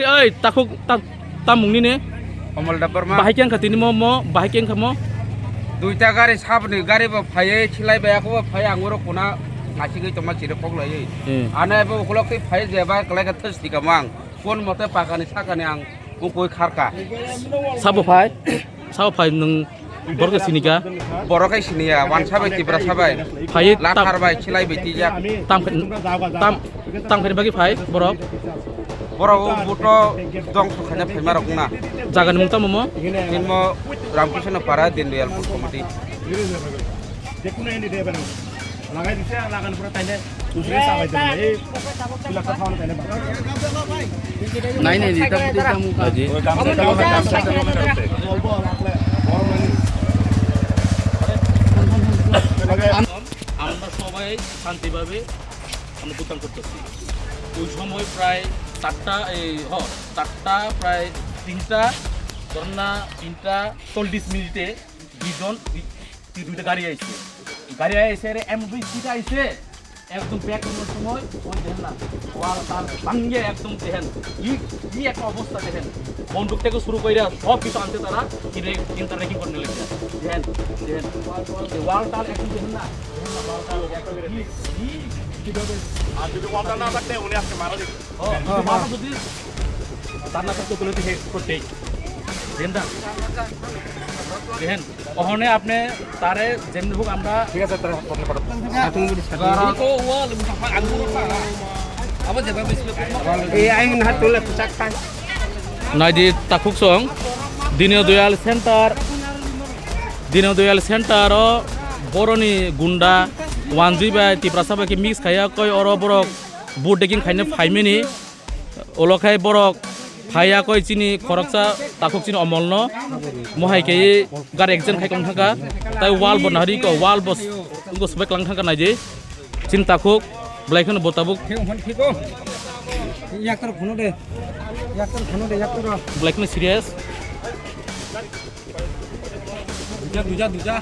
Ơi, ta khúc ta mùng ni ne. Amal dabar ma. Bahai kian katini mo, bahai kian kamo. Duita gari sabni gari ba phai chilai ba ko phai angoro kuna ngasi gi toma chire pok lai. Ana ba ukulok ti phai jeba klai ka thus ti kamang. Kon mote pakani sakani ang koi kharka. Sabo phai nung borga sinika. Borokai sinia wan sabai tibra sabai. Phai la tharbai chilai beti jak. tam bagi phai borok. Borok buto dong sukhanya phai marok na. Jagan mung tam mo. Inmo Ramkrishna para din real komiti. Naik di tamu aja. আমরা সবাই শান্তিভাবে আমরা ভুটান করতেছি ওই সময় প্রায় চারটা প্রায় তিনটা ধরনা 3:40 দুইটা গাড়ি আইছে এমবিসিটা আইছে একদম ব্যাক করার সময় ওই দেখেন না ওয়াল তার ভাঙ্গে একদম দেখেন কি একটা অবস্থা দেখেন বন্দুক থেকে শুরু করে সব কিছু আনতে তারা ইন্টার রেকিং করতে লেগেছে দেখেন ওয়াল তার একদম দেখেন না আর যদি ওয়ালটা না থাকতে উনি আজকে মারা দিত যদি তার না থাকতে ওগুলো করতেই দেখেন ওখানে আপনি তারে যেমনি হোক আমরা ঠিক আছে তারা কথা পারো। এই আইন হাত তুলে পোশাক খায়। Nadi takuk song Dino Dayal Center o boroni gunda wanji ba tiprasa ba ki mix khaya koi oro borok boot deking khaine 5 minute olokai borok phaya koi chini khoroksa takuk chini omolno mohai ke gar ekjen khai kong thaka tai wall bonari ko wall bos ungo sbek lang thaka naji chin takuk blaikon botabuk yaktar khono de blaikon serious দুজা